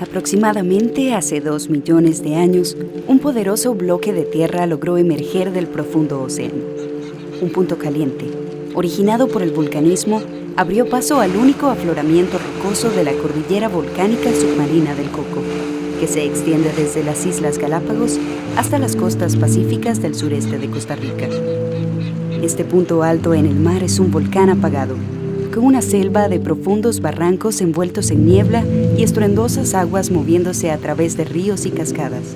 Aproximadamente hace 2 millones de años, un poderoso bloque de tierra logró emerger del profundo océano. Un punto caliente, originado por el vulcanismo, abrió paso al único afloramiento rocoso de la cordillera volcánica submarina del Coco, que se extiende desde las Islas Galápagos hasta las costas pacíficas del sureste de Costa Rica. Este punto alto en el mar es un volcán apagado, con una selva de profundos barrancos envueltos en niebla y estruendosas aguas moviéndose a través de ríos y cascadas.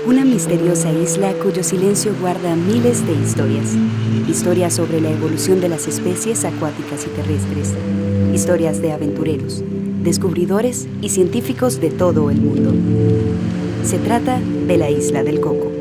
Una misteriosa isla cuyo silencio guarda miles de historias. Historias sobre la evolución de las especies acuáticas y terrestres. Historias de aventureros, descubridores y científicos de todo el mundo. Se trata de la Isla del Coco.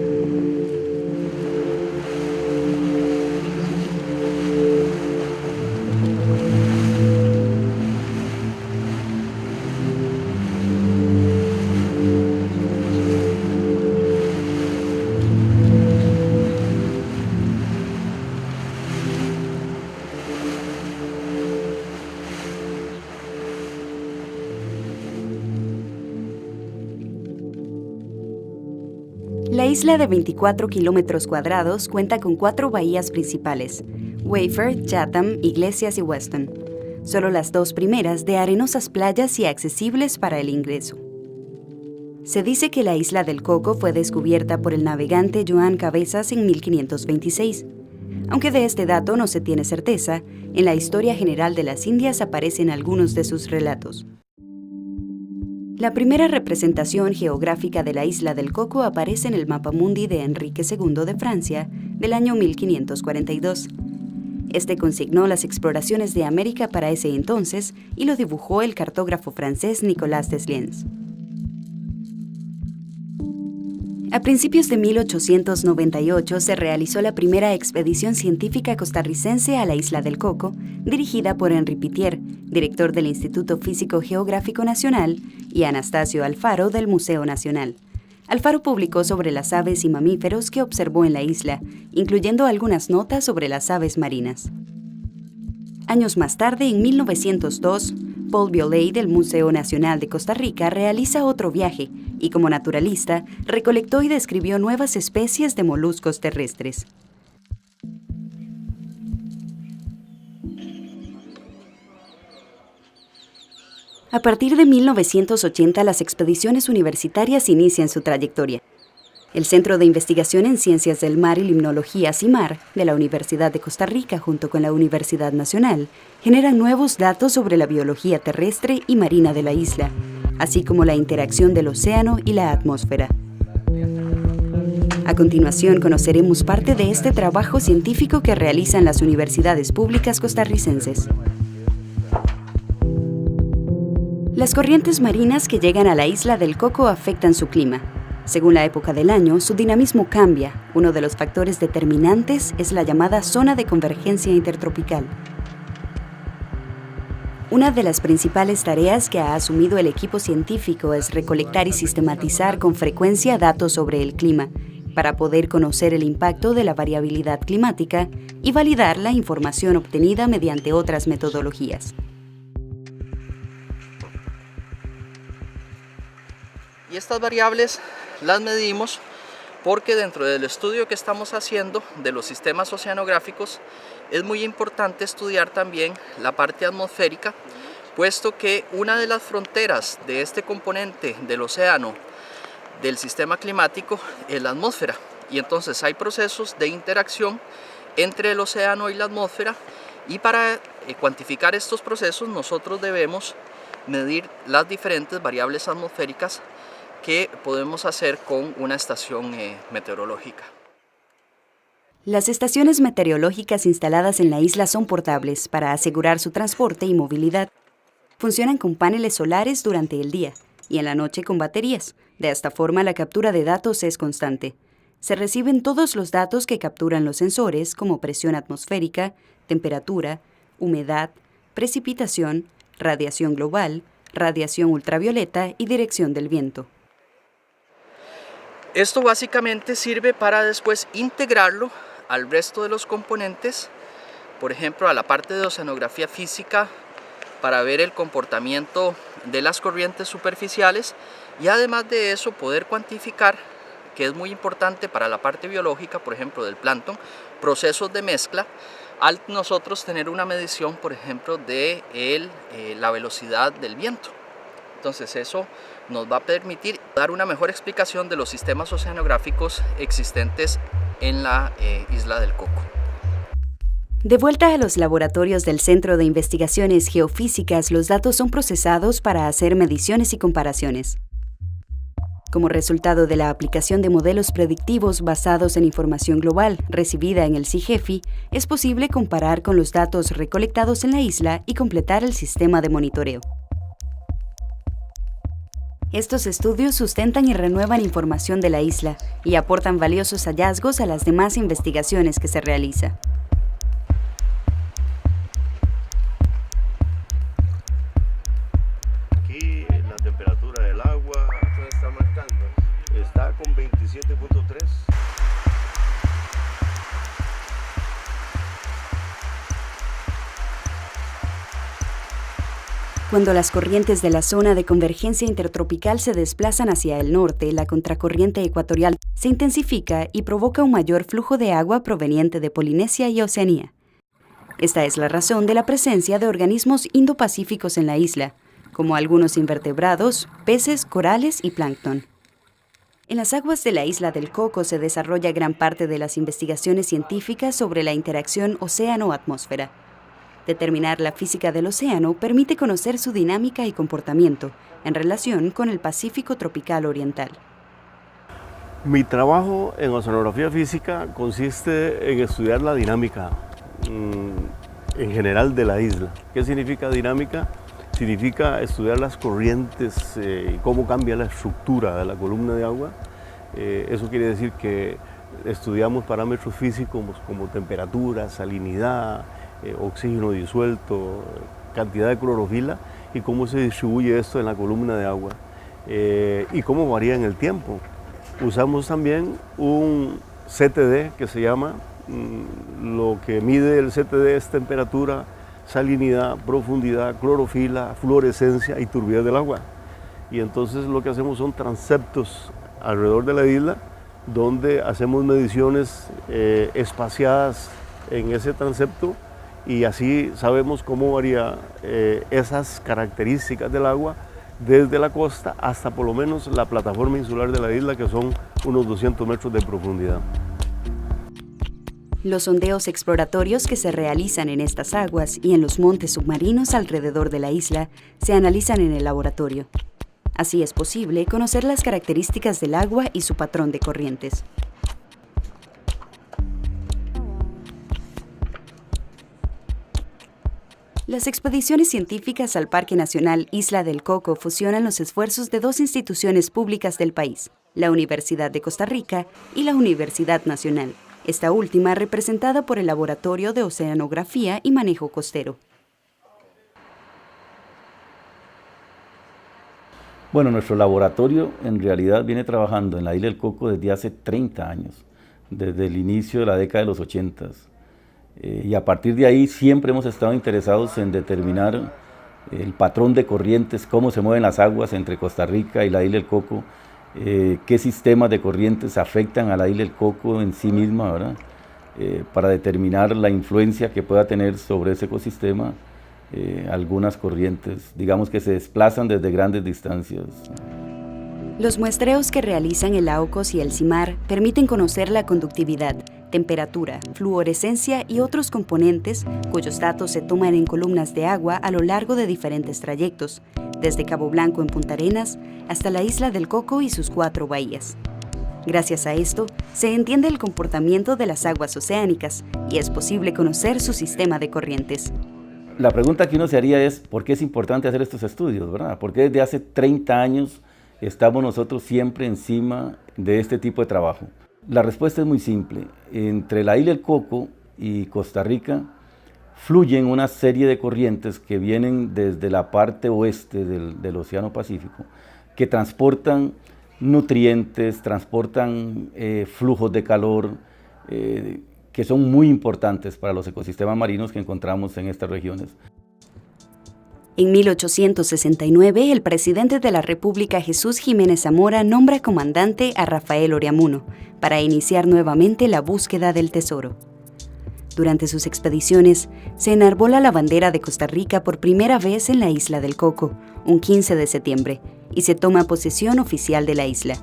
La isla de 24 kilómetros cuadrados cuenta con 4 bahías principales: Wafer, Chatham, Iglesias y Weston. Solo las 2 primeras de arenosas playas y accesibles para el ingreso. Se dice que la isla del Coco fue descubierta por el navegante Joan Cabezas en 1526. Aunque de este dato no se tiene certeza, en la Historia General de las Indias aparecen algunos de sus relatos. La primera representación geográfica de la isla del Coco aparece en el Mapamundi de Enrique II de Francia del año 1542. Este consignó las exploraciones de América para ese entonces y lo dibujó el cartógrafo francés Nicolas Desliens. A principios de 1898 se realizó la primera expedición científica costarricense a la isla del Coco, dirigida por Henri Pittier, director del Instituto Físico Geográfico Nacional, y Anastasio Alfaro del Museo Nacional. Alfaro publicó sobre las aves y mamíferos que observó en la isla, incluyendo algunas notas sobre las aves marinas. Años más tarde, en 1902, Paul Viollet del Museo Nacional de Costa Rica realiza otro viaje y, como naturalista, recolectó y describió nuevas especies de moluscos terrestres. A partir de 1980, las expediciones universitarias inician su trayectoria. El Centro de Investigación en Ciencias del Mar y Limnología CIMAR de la Universidad de Costa Rica, junto con la Universidad Nacional, generan nuevos datos sobre la biología terrestre y marina de la isla, así como la interacción del océano y la atmósfera. A continuación, conoceremos parte de este trabajo científico que realizan las universidades públicas costarricenses. Las corrientes marinas que llegan a la isla del Coco afectan su clima. Según la época del año, su dinamismo cambia. Uno de los factores determinantes es la llamada zona de convergencia intertropical. Una de las principales tareas que ha asumido el equipo científico es recolectar y sistematizar con frecuencia datos sobre el clima, para poder conocer el impacto de la variabilidad climática y validar la información obtenida mediante otras metodologías. Y estas variables las medimos porque dentro del estudio que estamos haciendo de los sistemas oceanográficos es muy importante estudiar también la parte atmosférica, puesto que una de las fronteras de este componente del océano, del sistema climático, es la atmósfera. Y entonces hay procesos de interacción entre el océano y la atmósfera, y para cuantificar estos procesos nosotros debemos medir las diferentes variables atmosféricas que podemos hacer con una estación meteorológica. Las estaciones meteorológicas instaladas en la isla son portables para asegurar su transporte y movilidad. Funcionan con paneles solares durante el día y en la noche con baterías. De esta forma, la captura de datos es constante. Se reciben todos los datos que capturan los sensores, como presión atmosférica, temperatura, humedad, precipitación, radiación global, radiación ultravioleta y dirección del viento. Esto básicamente sirve para después integrarlo al resto de los componentes, por ejemplo a la parte de oceanografía física para ver el comportamiento de las corrientes superficiales y además de eso poder cuantificar, que es muy importante para la parte biológica, por ejemplo del plancton, procesos de mezcla, al nosotros tener una medición, por ejemplo, de la velocidad del viento. Entonces eso nos va a permitir dar una mejor explicación de los sistemas oceanográficos existentes en la isla del Coco. De vuelta a los laboratorios del Centro de Investigaciones Geofísicas, los datos son procesados para hacer mediciones y comparaciones. Como resultado de la aplicación de modelos predictivos basados en información global recibida en el CIGEFI, es posible comparar con los datos recolectados en la isla y completar el sistema de monitoreo. Estos estudios sustentan y renuevan información de la isla y aportan valiosos hallazgos a las demás investigaciones que se realizan. Aquí la temperatura del agua está marcando, está con 27.3. Cuando las corrientes de la zona de convergencia intertropical se desplazan hacia el norte, la contracorriente ecuatorial se intensifica y provoca un mayor flujo de agua proveniente de Polinesia y Oceanía. Esta es la razón de la presencia de organismos indopacíficos en la isla, como algunos invertebrados, peces, corales y plancton. En las aguas de la isla del Coco se desarrolla gran parte de las investigaciones científicas sobre la interacción océano-atmósfera. Determinar la física del océano permite conocer su dinámica y comportamiento en relación con el Pacífico tropical oriental. Mi trabajo en oceanografía física consiste en estudiar la dinámica en general de la isla. ¿Qué significa dinámica? Significa estudiar las corrientes y cómo cambia la estructura de la columna de agua. Eso quiere decir que estudiamos parámetros físicos como temperatura, salinidad, oxígeno disuelto, cantidad de clorofila y cómo se distribuye esto en la columna de agua y cómo varía en el tiempo. Usamos también un CTD que se llama, lo que mide el CTD es temperatura, salinidad, profundidad, clorofila, fluorescencia y turbidez del agua. Y entonces lo que hacemos son transeptos alrededor de la isla donde hacemos mediciones espaciadas en ese transepto y así sabemos cómo varía esas características del agua desde la costa hasta por lo menos la plataforma insular de la isla, que son unos 200 metros de profundidad. Los sondeos exploratorios que se realizan en estas aguas y en los montes submarinos alrededor de la isla se analizan en el laboratorio. Así es posible conocer las características del agua y su patrón de corrientes. Las expediciones científicas al Parque Nacional Isla del Coco fusionan los esfuerzos de dos instituciones públicas del país, la Universidad de Costa Rica y la Universidad Nacional, esta última representada por el Laboratorio de Oceanografía y Manejo Costero. Bueno, nuestro laboratorio en realidad viene trabajando en la isla del Coco desde hace 30 años, desde el inicio de la década de los 80. Y a partir de ahí siempre hemos estado interesados en determinar el patrón de corrientes, cómo se mueven las aguas entre Costa Rica y la isla del Coco, qué sistemas de corrientes afectan a la isla del Coco en sí misma, ¿verdad? Para determinar la influencia que pueda tener sobre ese ecosistema algunas corrientes, digamos que se desplazan desde grandes distancias. Los muestreos que realizan el AUCOS y el CIMAR permiten conocer la conductividad, temperatura, fluorescencia y otros componentes cuyos datos se toman en columnas de agua a lo largo de diferentes trayectos, desde Cabo Blanco en Punta Arenas hasta la isla del Coco y sus 4 bahías. Gracias a esto, se entiende el comportamiento de las aguas oceánicas y es posible conocer su sistema de corrientes. La pregunta que uno se haría es, ¿por qué es importante hacer estos estudios, verdad? ¿Por qué desde hace 30 años estamos nosotros siempre encima de este tipo de trabajo? La respuesta es muy simple. Entre la isla del Coco y Costa Rica fluyen una serie de corrientes que vienen desde la parte oeste del Océano Pacífico, que transportan nutrientes, transportan flujos de calor que son muy importantes para los ecosistemas marinos que encontramos en estas regiones. En 1869, el presidente de la República, Jesús Jiménez Zamora, nombra comandante a Rafael Oreamuno para iniciar nuevamente la búsqueda del tesoro. Durante sus expediciones, se enarbola la bandera de Costa Rica por primera vez en la isla del Coco, un 15 de septiembre, y se toma posesión oficial de la isla.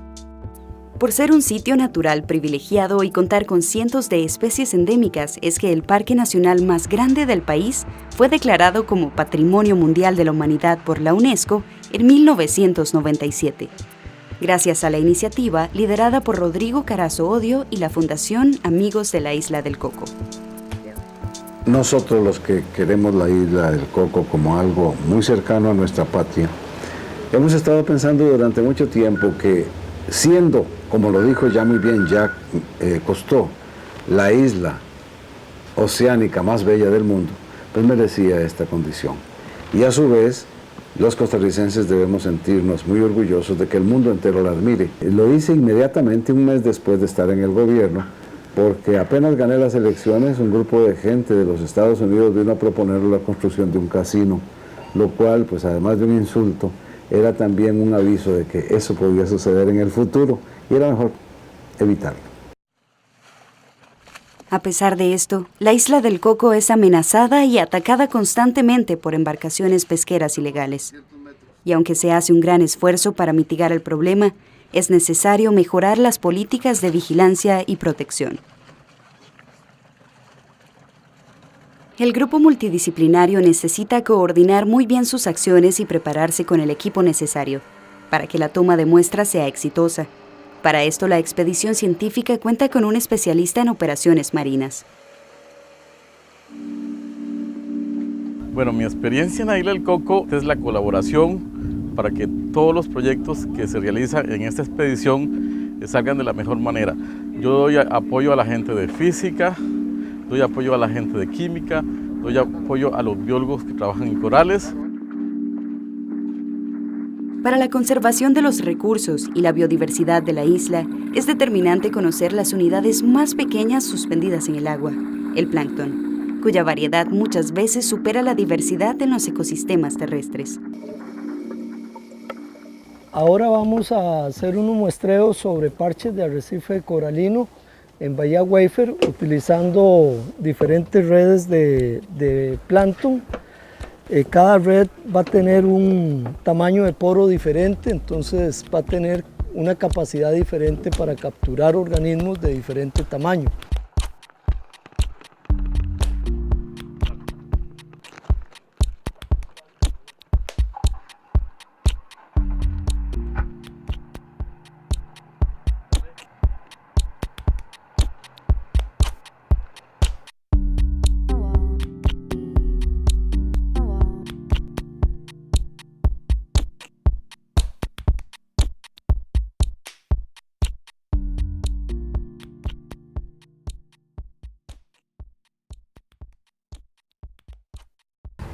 Por ser un sitio natural privilegiado y contar con cientos de especies endémicas, es que el parque nacional más grande del país fue declarado como Patrimonio Mundial de la Humanidad por la UNESCO en 1997. Gracias a la iniciativa liderada por Rodrigo Carazo Odio y la Fundación Amigos de la Isla del Coco. Nosotros, los que queremos la Isla del Coco como algo muy cercano a nuestra patria, hemos estado pensando durante mucho tiempo que, siendo, como lo dijo ya muy bien Jacques Cousteau, la isla oceánica más bella del mundo, pues merecía esta condición. Y a su vez, los costarricenses debemos sentirnos muy orgullosos de que el mundo entero la admire. Lo hice inmediatamente un mes después de estar en el gobierno, porque apenas gané las elecciones, un grupo de gente de los Estados Unidos vino a proponer la construcción de un casino, lo cual, pues además de un insulto, era también un aviso de que eso podía suceder en el futuro y era mejor evitarlo. A pesar de esto, la isla del Coco es amenazada y atacada constantemente por embarcaciones pesqueras ilegales. Y aunque se hace un gran esfuerzo para mitigar el problema, es necesario mejorar las políticas de vigilancia y protección. El grupo multidisciplinario necesita coordinar muy bien sus acciones y prepararse con el equipo necesario para que la toma de muestras sea exitosa. Para esto, la expedición científica cuenta con un especialista en operaciones marinas. Bueno, mi experiencia en la Isla del Coco es la colaboración para que todos los proyectos que se realizan en esta expedición salgan de la mejor manera. Yo doy apoyo a la gente de física, doy apoyo a la gente de química, doy apoyo a los biólogos que trabajan en corales. Para la conservación de los recursos y la biodiversidad de la isla, es determinante conocer las unidades más pequeñas suspendidas en el agua, el plancton, cuya variedad muchas veces supera la diversidad en los ecosistemas terrestres. Ahora vamos a hacer unos muestreos sobre parches de arrecife coralino en Bahía Waifer, utilizando diferentes redes de plancton. Cada red va a tener un tamaño de poro diferente, entonces va a tener una capacidad diferente para capturar organismos de diferente tamaño.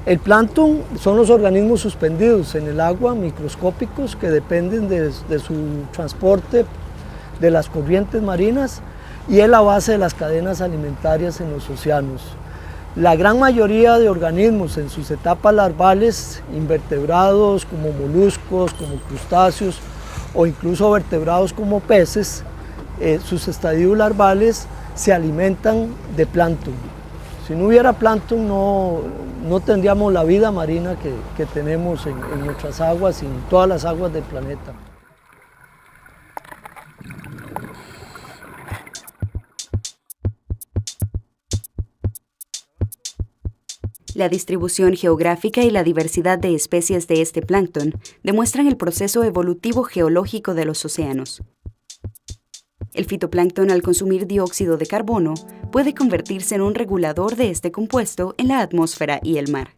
El plancton son los organismos suspendidos en el agua, microscópicos, que dependen de su transporte de las corrientes marinas y es la base de las cadenas alimentarias en los océanos. La gran mayoría de organismos en sus etapas larvales, invertebrados como moluscos, como crustáceos o incluso vertebrados como peces, sus estadios larvales se alimentan de plancton. Si no hubiera plancton no tendríamos la vida marina que tenemos en nuestras aguas y en todas las aguas del planeta. La distribución geográfica y la diversidad de especies de este plancton demuestran el proceso evolutivo geológico de los océanos. El fitoplancton, al consumir dióxido de carbono, puede convertirse en un regulador de este compuesto en la atmósfera y el mar.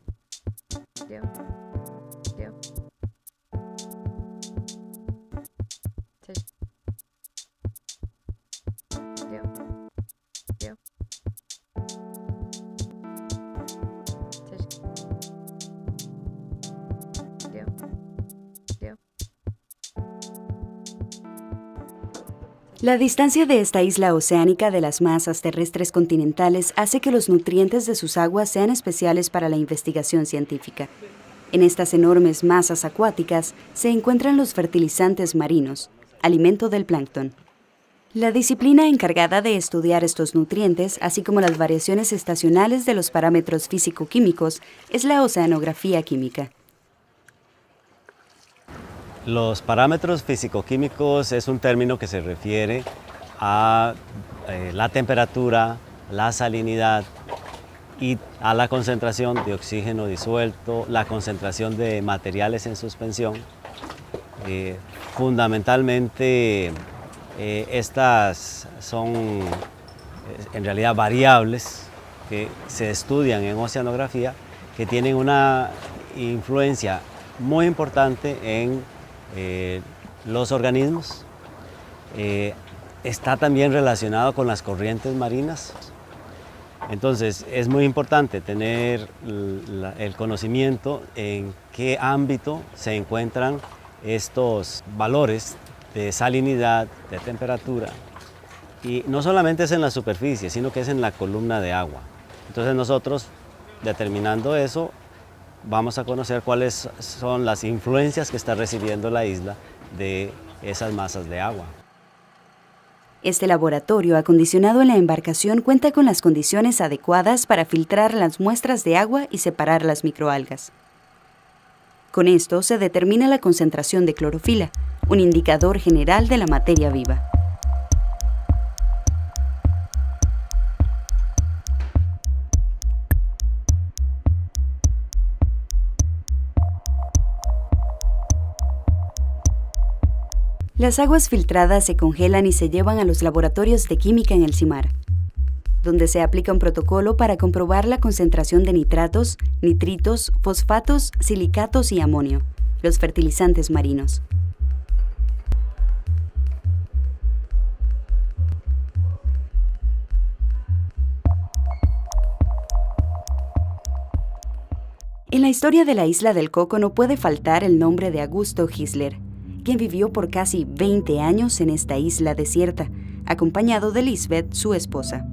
La distancia de esta isla oceánica de las masas terrestres continentales hace que los nutrientes de sus aguas sean especiales para la investigación científica. En estas enormes masas acuáticas se encuentran los fertilizantes marinos, alimento del plancton. La disciplina encargada de estudiar estos nutrientes, así como las variaciones estacionales de los parámetros físico-químicos, es la oceanografía química. Los parámetros físico-químicos es un término que se refiere a la temperatura, la salinidad y a la concentración de oxígeno disuelto, la concentración de materiales en suspensión. Fundamentalmente, estas son en realidad variables que se estudian en oceanografía que tienen una influencia muy importante en los organismos. Está también relacionado con las corrientes marinas. Entonces es muy importante tener el conocimiento en qué ámbito se encuentran estos valores de salinidad, de temperatura. Y no solamente es en la superficie, sino que es en la columna de agua. Entonces nosotros, determinando eso, vamos a conocer cuáles son las influencias que está recibiendo la isla de esas masas de agua. Este laboratorio acondicionado en la embarcación cuenta con las condiciones adecuadas para filtrar las muestras de agua y separar las microalgas. Con esto se determina la concentración de clorofila, un indicador general de la materia viva. Las aguas filtradas se congelan y se llevan a los laboratorios de química en el CIMAR, donde se aplica un protocolo para comprobar la concentración de nitratos, nitritos, fosfatos, silicatos y amonio, los fertilizantes marinos. En la historia de la isla del Coco no puede faltar el nombre de Augusto Hissler, quien vivió por casi 20 años en esta isla desierta, acompañado de Lisbeth, su esposa.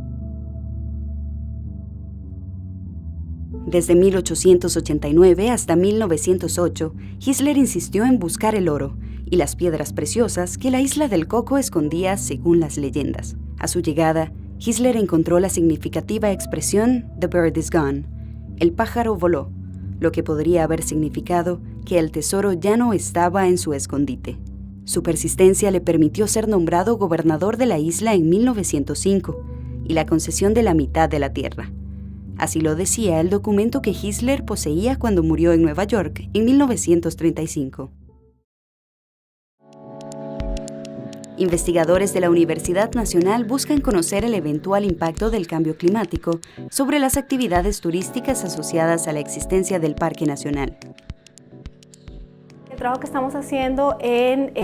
Desde 1889 hasta 1908, Hissler insistió en buscar el oro y las piedras preciosas que la isla del Coco escondía según las leyendas. A su llegada, Hissler encontró la significativa expresión "The bird is gone", el pájaro voló, lo que podría haber significado que el tesoro ya no estaba en su escondite. Su persistencia le permitió ser nombrado gobernador de la isla en 1905 y la concesión de la mitad de la tierra. Así lo decía el documento que Hissler poseía cuando murió en Nueva York en 1935. Investigadores de la Universidad Nacional buscan conocer el eventual impacto del cambio climático sobre las actividades turísticas asociadas a la existencia del Parque Nacional. El trabajo que estamos haciendo en